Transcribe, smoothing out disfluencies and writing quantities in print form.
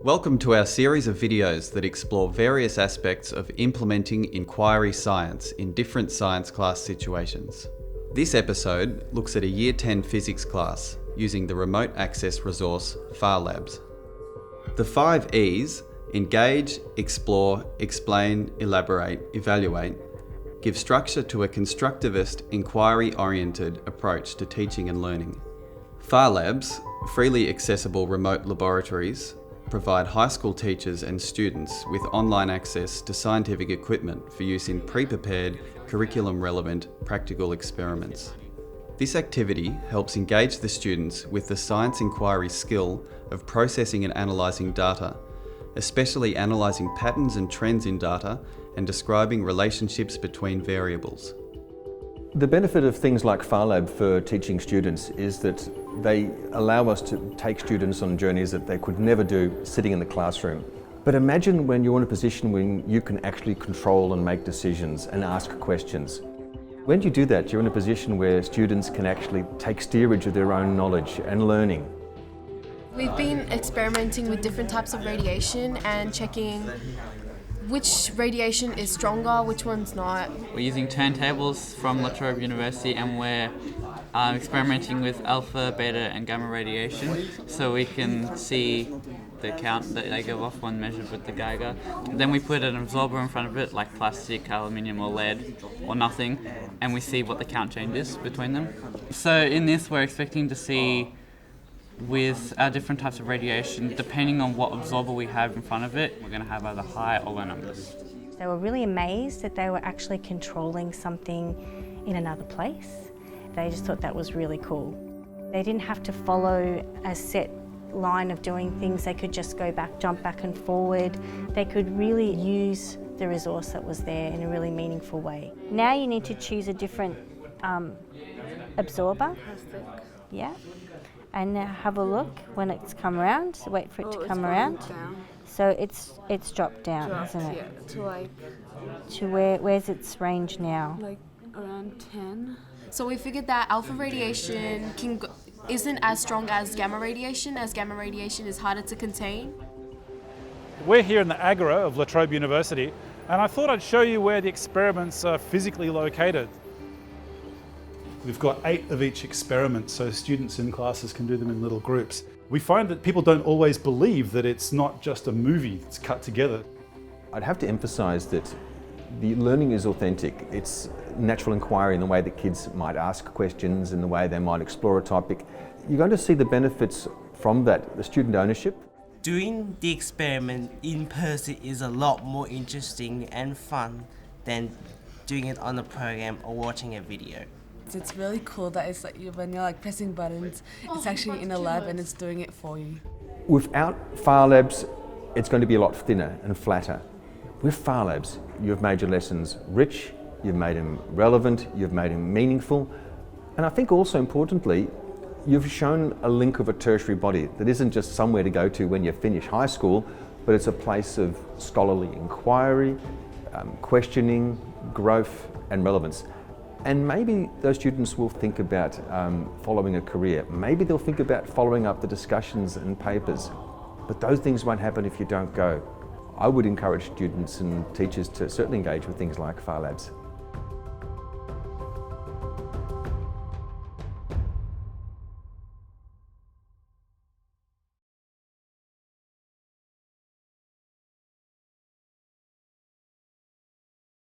Welcome to our series of videos that explore various aspects of implementing inquiry science in different science class situations. This episode looks at a Year 10 physics class using the remote access resource FARLABS. The 5 E's, engage, explore, explain, elaborate, evaluate, give structure to a constructivist, inquiry-oriented approach to teaching and learning. FARLABS, freely accessible remote laboratories, provide high school teachers and students with online access to scientific equipment for use in pre-prepared, curriculum-relevant practical experiments. This activity helps engage the students with the science inquiry skill of processing and analysing data, especially analysing patterns and trends in data and describing relationships between variables. The benefit of things like FARLAB for teaching students is that they allow us to take students on journeys that they could never do sitting in the classroom. But imagine when you're in a position when you can actually control and make decisions and ask questions. When you do that, you're in a position where students can actually take steerage of their own knowledge and learning. We've been experimenting with different types of radiation and checking which radiation is stronger, which one's not. We're using turntables from La Trobe University and we're experimenting with alpha, beta and gamma radiation so we can see the count that they give off when measured with the Geiger. Then we put an absorber in front of it like plastic, aluminium or lead or nothing, and we see what the count change is between them. So in this we're expecting to see with our different types of radiation, depending on what absorber we have in front of it, we're going to have either high or low numbers. They were really amazed that they were actually controlling something in another place. They just thought that was really cool. They didn't have to follow a set line of doing things. They could just go back, jump back and forward. They could really use the resource that was there in a really meaningful way. Now you need to choose a different absorber. Yeah. And have a look when it's come around. So wait for it to come around. Down. So it's dropped down, isn't it? Yeah, To where's its range now? like around 10. So we figured that alpha radiation isn't as strong as gamma radiation is harder to contain. We're here in the Agora of La Trobe University, and I thought I'd show you where the experiments are physically located. We've got 8 of each experiment, so students in classes can do them in little groups. We find that people don't always believe that it's not just a movie that's cut together. I'd have to emphasise that the learning is authentic. It's natural inquiry in the way that kids might ask questions, in the way they might explore a topic. You're going to see the benefits from that, the student ownership. Doing the experiment in person is a lot more interesting and fun than doing it on a program or watching a video. It's really cool that it's like when you're like pressing buttons, it's actually in a lab and it's doing it for you. Without FARLABS, it's going to be a lot thinner and flatter. With FARLABS, you've made your lessons rich, you've made them relevant, you've made them meaningful, and I think also importantly, you've shown a link of a tertiary body that isn't just somewhere to go to when you finish high school, but it's a place of scholarly inquiry, questioning, growth and relevance. And maybe those students will think about following a career. Maybe they'll think about following up the discussions and papers. But those things won't happen if you don't go. I would encourage students and teachers to certainly engage with things like FARLABS.